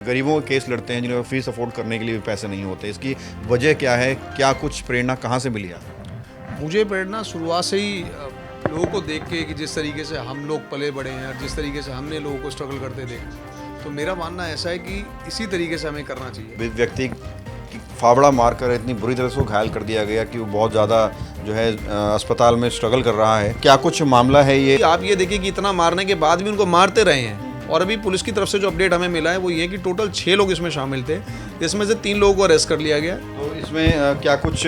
गरीबों के केस लड़ते हैं जिन्हें फीस अफोर्ड करने के लिए भी पैसे नहीं होते। इसकी वजह क्या है? क्या कुछ प्रेरणा कहाँ से मिली आपको? मुझे प्रेरणा शुरुआत से ही लोगों को देख के कि जिस तरीके से हम लोग पले बड़े हैं और जिस तरीके से हमने लोगों को स्ट्रगल करते देखा, तो मेरा मानना ऐसा है कि इसी तरीके से हमें करना चाहिए। व्यक्ति की फावड़ा मारकर इतनी बुरी तरह से वो घायल कर दिया गया कि वो बहुत ज़्यादा जो है अस्पताल में स्ट्रगल कर रहा है। क्या कुछ मामला है ये? आप ये देखिए कि इतना मारने के बाद भी उनको मारते रहे हैं। और अभी पुलिस की तरफ से जो अपडेट हमें मिला है वो ये कि टोटल 6 लोग इसमें शामिल थे, जिसमें से 3 लोगों को अरेस्ट कर लिया गया। तो इसमें क्या कुछ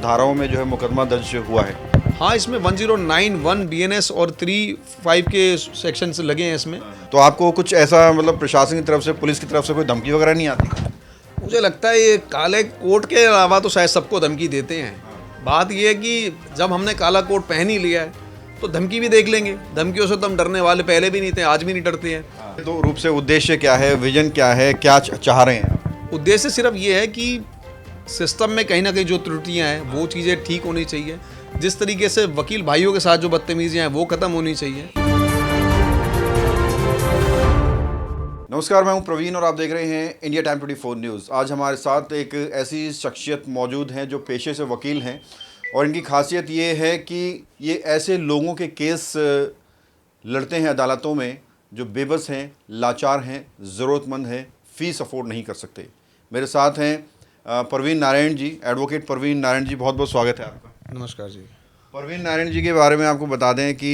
धाराओं में जो है मुकदमा दर्ज हुआ है? हाँ, इसमें 1091 BNS और 35 के सेक्शन लगे हैं इसमें। तो आपको कुछ ऐसा मतलब प्रशासन की तरफ से, पुलिस की तरफ से कोई धमकी वगैरह नहीं आती? मुझे लगता है ये काले कोट के अलावा तो शायद सबको धमकी देते हैं। बात ये है कि जब हमने काला कोट पहन ही लिया है तो धमकी भी देख लेंगे। धमकियों से तो हम डरने वाले पहले भी नहीं थे, आज भी नहीं डरते हैं। तो रूप से उद्देश्य क्या है, विजन क्या है, क्या चाह रहे हैं आप? उद्देश्य सिर्फ ये है कि सिस्टम में कहीं ना कहीं जो त्रुटियां हैं वो चीज़ें ठीक होनी चाहिए। जिस तरीके से वकील भाइयों के साथ जो बदतमीजियां हैं वो ख़त्म होनी चाहिए। नमस्कार, मैं हूं प्रवीण और आप देख रहे हैं इंडिया टाइम 24 न्यूज़। आज हमारे साथ एक ऐसी शख्सियत मौजूद हैं जो पेशे से वकील हैं और इनकी खासियत ये है कि ये ऐसे लोगों के केस लड़ते हैं अदालतों में जो बेबस हैं, लाचार हैं, ज़रूरतमंद हैं, फ़ीस अफोर्ड नहीं कर सकते। मेरे साथ हैं परवीन नारायण जी, एडवोकेट परवीन नारायण जी। बहुत बहुत स्वागत है आपका। नमस्कार जी। परवीन नारायण जी के बारे में आपको बता दें कि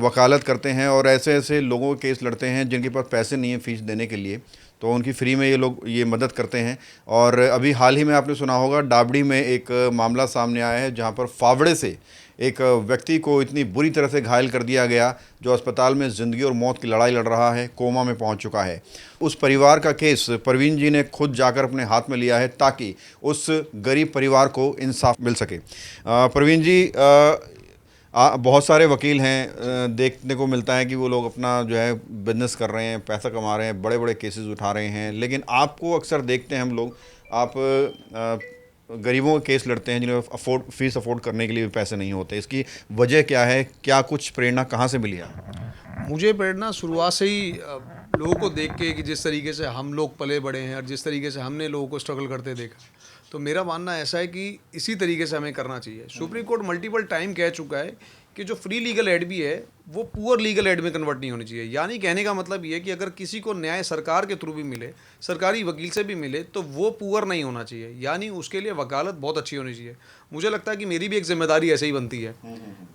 वकालत करते हैं और ऐसे ऐसे लोगों के केस लड़ते हैं जिनके पास पैसे नहीं है फ़ीस देने के लिए, तो उनकी फ्री में ये लोग ये मदद करते हैं। और अभी हाल ही में आपने सुना होगा डाबड़ी में एक मामला सामने आया है जहां पर फावड़े से एक व्यक्ति को इतनी बुरी तरह से घायल कर दिया गया जो अस्पताल में ज़िंदगी और मौत की लड़ाई लड़ रहा है, कोमा में पहुंच चुका है। उस परिवार का केस परवीन जी ने खुद जाकर अपने हाथ में लिया है ताकि उस गरीब परिवार को इंसाफ मिल सके। परवीन जी, बहुत सारे वकील हैं, देखने को मिलता है कि वो लोग अपना जो है बिजनेस कर रहे हैं, पैसा कमा रहे हैं, बड़े बड़े केसेस उठा रहे हैं, लेकिन आपको अक्सर देखते हैं हम लोग, आप गरीबों के केस लड़ते हैं जिन्हें फीस अफोर्ड करने के लिए भी पैसे नहीं होते। इसकी वजह क्या है? क्या कुछ प्रेरणा कहाँ से मिली आपको? मुझे प्रेरणा शुरुआत से ही लोगों को देख के कि जिस तरीके से हम लोग पले बड़े हैं और जिस तरीके से हमने लोगों को स्ट्रगल करते देखा, तो मेरा मानना ऐसा है कि इसी तरीके से हमें करना चाहिए। सुप्रीम कोर्ट मल्टीपल टाइम कह चुका है कि जो फ्री लीगल एड भी है वो पुअर लीगल एड में कन्वर्ट नहीं होनी चाहिए। यानी कहने का मतलब ये है कि अगर किसी को न्याय सरकार के थ्रू भी मिले, सरकारी वकील से भी मिले, तो वो पुअर नहीं होना चाहिए। यानी उसके लिए वकालत बहुत अच्छी होनी चाहिए। मुझे लगता है कि मेरी भी एक जिम्मेदारी ऐसे ही बनती है।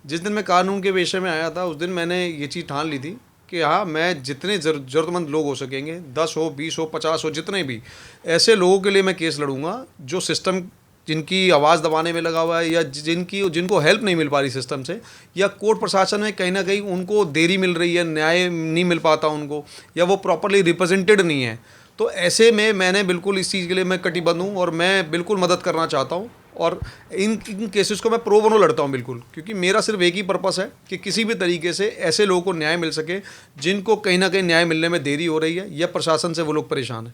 जिस दिन मैं कानून के पेशे में आया था उस दिन मैंने ये चीज़ ठान ली थी कि हाँ, मैं जितने ज़रूरतमंद लोग हो सकेंगे, 10 हो, 20 हो, 50 हो, जितने भी, ऐसे लोगों के लिए मैं केस लड़ूंगा जो सिस्टम, जिनकी आवाज़ दबाने में लगा हुआ है या जिनको हेल्प नहीं मिल पा रही सिस्टम से, या कोर्ट प्रशासन में कहीं ना कहीं उनको देरी मिल रही है, न्याय नहीं मिल पाता उनको, या वो प्रॉपरली रिप्रेजेंटेड नहीं है। तो ऐसे में मैंने बिल्कुल इस चीज़ के लिए मैं कटिबद्ध हूँ और मैं बिल्कुल मदद करना चाहता हूँ। और इन केसेस को मैं प्रो बोनो लड़ता हूँ बिल्कुल, क्योंकि मेरा सिर्फ एक ही पर्पस है कि किसी भी तरीके से ऐसे लोगों को न्याय मिल सके जिनको कहीं ना कहीं न्याय मिलने में देरी हो रही है या प्रशासन से वो लोग परेशान हैं।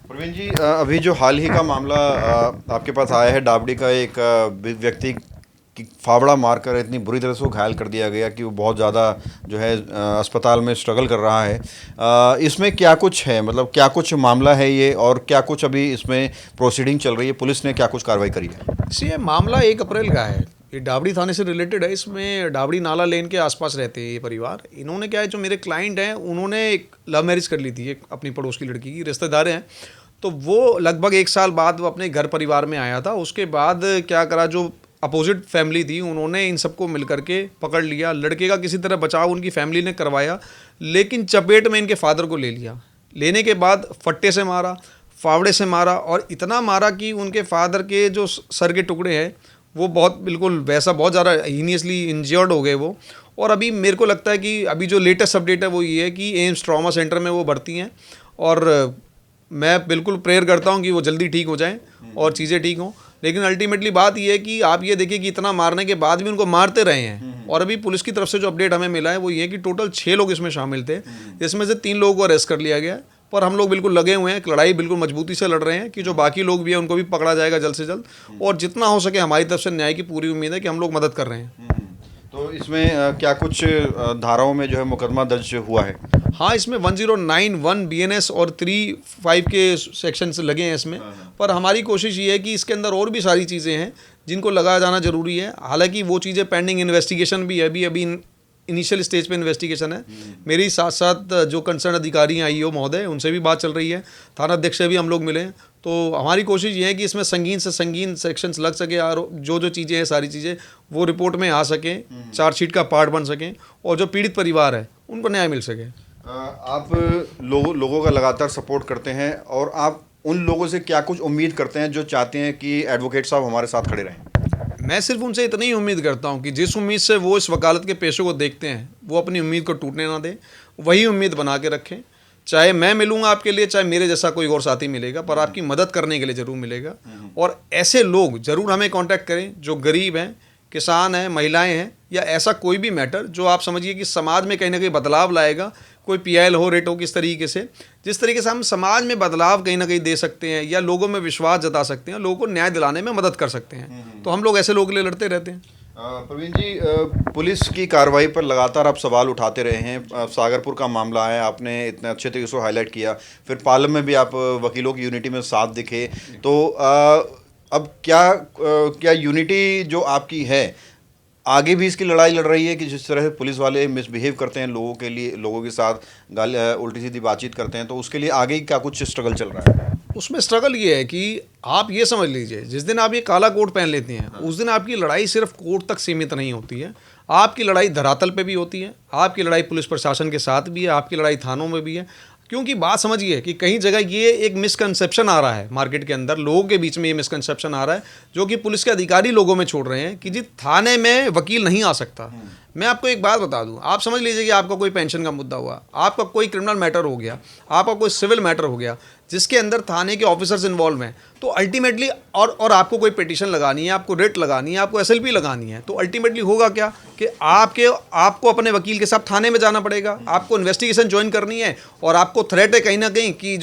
प्रवीण जी, अभी जो हाल ही का मामला आपके पास आया है, डाबड़ी का एक व्यक्ति की फावड़ा मारकर इतनी बुरी तरह से वो घायल कर दिया गया कि वो बहुत ज़्यादा जो है अस्पताल में स्ट्रगल कर रहा है। इसमें क्या कुछ है, मतलब क्या कुछ मामला है ये, और क्या कुछ अभी इसमें प्रोसीडिंग चल रही है? पुलिस ने क्या कुछ कार्रवाई करी है? ये मामला 1 अप्रैल का है। ये डाबड़ी थाने से रिलेटेड है। इसमें डाबड़ी नाला लेन के आसपास रहते हैं ये परिवार। इन्होंने क्या है, जो मेरे क्लाइंट हैं उन्होंने एक लव मैरिज कर ली थी एक अपनी पड़ोस की लड़की की, रिश्तेदार हैं। तो वो लगभग 1 साल बाद वो अपने घर परिवार में आया था। उसके बाद क्या करा, जो अपोजिट फैमिली थी उन्होंने इन सबको मिल करके पकड़ लिया। लड़के का किसी तरह बचाव उनकी फैमिली ने करवाया, लेकिन चपेट में इनके फादर को ले लिया। लेने के बाद फट्टे से मारा, फावड़े से मारा, और इतना मारा कि उनके फादर के जो सर के टुकड़े हैं वो बहुत बिल्कुल वैसा बहुत ज़्यादा हीनियसली इंजर्ड हो गए वो। और अभी मेरे को लगता है कि अभी जो लेटेस्ट अपडेट है वो ये है कि एम्स ट्रॉमा सेंटर में वो भर्ती हैं, और मैं बिल्कुल प्रेयर करता हूँ कि वो जल्दी ठीक हो जाएं और चीज़ें ठीक हों। लेकिन अल्टीमेटली बात ये है कि आप ये देखिए कि इतना मारने के बाद भी उनको मारते रहे हैं। और अभी पुलिस की तरफ से जो अपडेट हमें मिला है वो ये है कि टोटल 6 लोग इसमें शामिल थे, जिसमें से 3 लोगों को अरेस्ट कर लिया गया। पर हम लोग बिल्कुल लगे हुए हैं, लड़ाई बिल्कुल मजबूती से लड़ रहे हैं कि जो बाकी लोग भी हैं उनको भी पकड़ा जाएगा जल्द से जल्द, और जितना हो सके हमारी तरफ से न्याय की पूरी उम्मीद है कि हम लोग मदद कर रहे हैं। तो इसमें क्या कुछ धाराओं में जो है मुकदमा दर्ज हुआ है? हाँ, इसमें 1091 BNS और 35 के सेक्शंस लगे हैं इसमें। पर हमारी कोशिश ये है कि इसके अंदर और भी सारी चीज़ें हैं जिनको लगाया जाना ज़रूरी है। हालांकि वो चीज़ें पेंडिंग इन्वेस्टिगेशन भी है, अभी इनिशियल स्टेज पे इन्वेस्टिगेशन है। मेरी साथ साथ जो कंसर्न अधिकारी हैं IO महोदय, उनसे भी बात चल रही है, थाना अध्यक्ष से भी हम लोग मिले हैं। तो हमारी कोशिश ये है कि इसमें संगीन से संगीन सेक्शंस लग सके और जो चीज़ें हैं सारी चीज़ें वो रिपोर्ट में आ सकें, चार्जशीट का पार्ट बन सकें और जो पीड़ित परिवार है उनको न्याय मिल सके। आप लोगों का लगातार सपोर्ट करते हैं और आप उन लोगों से क्या कुछ उम्मीद करते हैं जो चाहते हैं कि एडवोकेट साहब हमारे साथ खड़े रहें? मैं सिर्फ उनसे इतनी ही उम्मीद करता हूं कि जिस उम्मीद से वो इस वकालत के पेशे को देखते हैं वो अपनी उम्मीद को टूटने ना दें, वही उम्मीद बना के रखें। चाहे मैं मिलूंगा आपके लिए, चाहे मेरे जैसा कोई और साथी मिलेगा, पर आपकी मदद करने के लिए ज़रूर मिलेगा। और ऐसे लोग ज़रूर हमें कांटेक्ट करें जो गरीब हैं, किसान हैं, महिलाएं हैं, या ऐसा कोई भी मैटर जो आप समझिए कि समाज में कहीं ना कहीं बदलाव लाएगा। कोई PIL हो, रेट हो, किस तरीके से, जिस तरीके से हम समाज में बदलाव कहीं ना कहीं दे सकते हैं या लोगों में विश्वास जता सकते हैं, लोगों को न्याय दिलाने में मदद कर सकते हैं, तो हम लोग ऐसे लोगों के लिए लड़ते रहते हैं। प्रवीण जी, पुलिस की कार्रवाई पर लगातार आप सवाल उठाते रहे हैं। सागरपुर का मामला है, आपने इतने अच्छे तरीके से हाईलाइट किया, फिर पालम में भी आप वकीलों की यूनिटी में साथ दिखे। तो अब क्या यूनिटी जो आपकी है आगे भी इसकी लड़ाई लड़ रही है कि जिस तरह से पुलिस वाले मिसबिहेव करते हैं लोगों के साथ उल्टी सीधी बातचीत करते हैं, तो उसके लिए आगे क्या कुछ स्ट्रगल चल रहा है? उसमें स्ट्रगल ये है कि आप ये समझ लीजिए, जिस दिन आप ये काला कोट पहन लेते हैं, उस दिन आपकी लड़ाई सिर्फ कोर्ट तक सीमित नहीं होती है। आपकी लड़ाई धरातल पे भी होती है, आपकी लड़ाई पुलिस प्रशासन के साथ भी है, आपकी लड़ाई थानों में भी है। क्योंकि बात समझिए कि कहीं जगह ये एक मिसकंसेप्शन आ रहा है मार्केट के अंदर, लोगों के बीच में ये मिसकंसेप्शन आ रहा है जो कि पुलिस के अधिकारी लोगों में छोड़ रहे हैं कि जी थाने में वकील नहीं आ सकता। मैं आपको एक बात बता दूं, आप समझ लीजिए कि आपका कोई पेंशन का मुद्दा हुआ, आपका कोई क्रिमिनल मैटर हो गया, आपका कोई सिविल मैटर हो गया जिसके अंदर थाने के ऑफिसर्स इन्वॉल्व हैं, तो अल्टीमेटली और आपको कोई पिटीशन लगानी है, आपको रिट लगानी है, आपको SLP लगानी है, तो अल्टीमेटली होगा क्या कि आपको अपने वकील के साथ थाने में जाना पड़ेगा, आपको इन्वेस्टिगेशन ज्वाइन करनी है और आपको थ्रेट है कहीं ना कहीं कि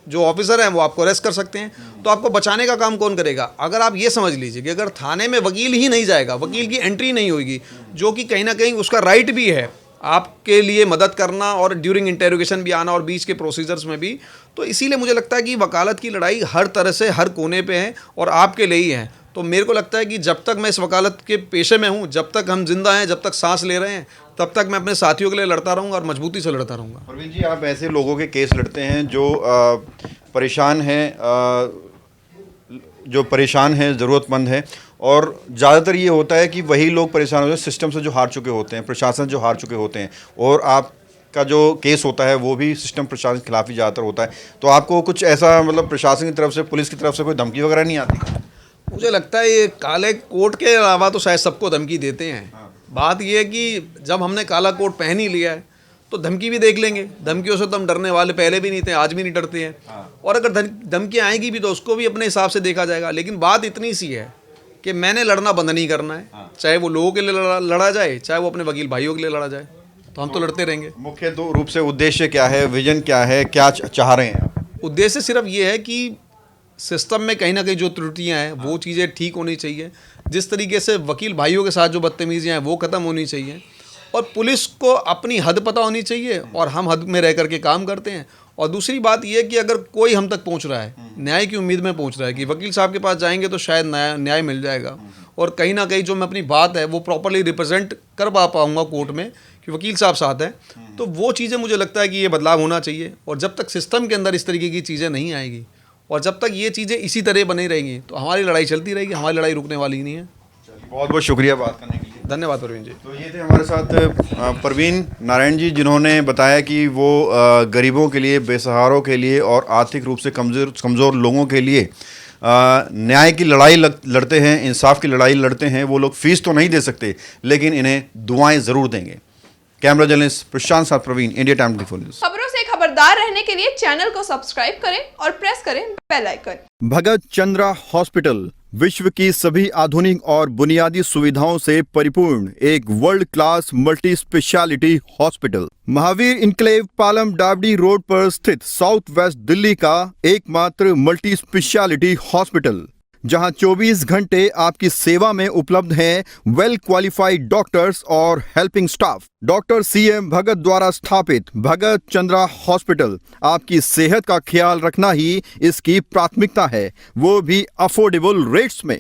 जो ऑफिसर हैं वो आपको अरेस्ट कर सकते हैं। तो आपको बचाने का काम कौन करेगा? अगर आप ये समझ लीजिए कि अगर थाने में वकील ही नहीं जाएगा, वकील की एंट्री नहीं होगी, जो कि कहीं ना कहीं उसका राइट भी है आपके लिए मदद करना और ड्यूरिंग इंटेरोगेशन भी आना और बीच के प्रोसीजर्स में भी, तो इसीलिए मुझे लगता है कि वकालत की लड़ाई हर तरह से हर कोने पे है और आपके लिए ही है। तो मेरे को लगता है कि जब तक मैं इस वकालत के पेशे में हूँ, जब तक हम जिंदा हैं, जब तक सांस ले रहे हैं, तब तक मैं अपने साथियों के लिए लड़ता रहूँगा और मजबूती से लड़ता रहूँगा। प्रवीण जी, आप ऐसे लोगों के केस लड़ते हैं जो परेशान हैं, ज़रूरतमंद हैं, और ज़्यादातर ये होता है कि वही लोग परेशान होते हैं सिस्टम से जो हार चुके होते हैं, प्रशासन जो हार चुके होते हैं, और आपका जो केस होता है वो भी सिस्टम प्रशासन के खिलाफ ही ज़्यादातर होता है। तो आपको कुछ ऐसा मतलब प्रशासन की तरफ से, पुलिस की तरफ से कोई धमकी वगैरह नहीं आती? मुझे लगता है ये काले कोट के अलावा तो शायद सबको धमकी देते हैं। बात ये है कि जब हमने काला कोट पहन ही लिया है तो धमकी भी देख लेंगे। धमकियों से तो हम डरने वाले पहले भी नहीं थे, आज भी नहीं डरते हैं। और अगर धमकी आएगी भी तो उसको भी अपने हिसाब से देखा जाएगा। लेकिन बात इतनी सी है कि मैंने लड़ना बंद नहीं करना है, चाहे वो लोगों के लिए लड़ा जाए, चाहे वो अपने वकील भाइयों के लिए लड़ा जाए, तो हम तो लड़ते रहेंगे। मुख्य रूप से उद्देश्य क्या है, विजन क्या है, क्या चाह रहे हैं आप? उद्देश्य सिर्फ ये है कि सिस्टम में कहीं ना कहीं जो त्रुटियां हैं वो चीज़ें ठीक होनी चाहिए। जिस तरीके से वकील भाइयों के साथ जो बदतमीजियाँ हैं वो ख़त्म होनी चाहिए, और पुलिस को अपनी हद पता होनी चाहिए और हम हद में रह करके काम करते हैं। और दूसरी बात यह कि अगर कोई हम तक पहुंच रहा है, न्याय की उम्मीद में पहुंच रहा है कि वकील साहब के पास जाएंगे तो शायद न्याय मिल जाएगा, और कहीं ना कहीं जो मैं अपनी बात है वो प्रॉपरली रिप्रेजेंट कर पाऊँगा कोर्ट में कि वकील साहब साथ हैं, तो वो चीज़ें मुझे लगता है कि ये बदलाव होना चाहिए। और जब तक सिस्टम के अंदर इस तरीके की चीज़ें नहीं आएगी और जब तक ये चीज़ें इसी तरह बनी रहेंगी तो हमारी लड़ाई चलती रहेगी, हमारी लड़ाई रुकने वाली नहीं है। बहुत बहुत शुक्रिया बात करने के लिए। धन्यवाद प्रवीण जी। तो ये थे हमारे साथ प्रवीण नारायण जी, जिन्होंने बताया कि वो गरीबों के लिए, बेसहारों के लिए और आर्थिक रूप से कमज़ोर लोगों के लिए न्याय की लड़ाई लड़ते हैं, इंसाफ की लड़ाई लड़ते हैं। वो लोग फीस तो नहीं दे सकते लेकिन इन्हें दुआएं ज़रूर देंगे। कैमरा जर्नलिस्ट प्रशांत साथ प्रवीण, इंडिया टाइम 24 न्यूज़। खबरों से खबरदार रहने के लिए चैनल को सब्सक्राइब करें और प्रेस करें बेल आइकन। भगत चंद्रा हॉस्पिटल विश्व की सभी आधुनिक और बुनियादी सुविधाओं से परिपूर्ण एक world class multi speciality hospital, Mahavir enclave Palam Dabri road पर स्थित साउथ वेस्ट दिल्ली का एकमात्र मल्टी स्पेशलिटी हॉस्पिटल, जहां 24 घंटे आपकी सेवा में उपलब्ध हैं वेल क्वालिफाइड डॉक्टर्स और हेल्पिंग स्टाफ। डॉक्टर CM भगत द्वारा स्थापित भगत चंद्रा हॉस्पिटल आपकी सेहत का ख्याल रखना ही इसकी प्राथमिकता है, वो भी अफोर्डेबल रेट्स में।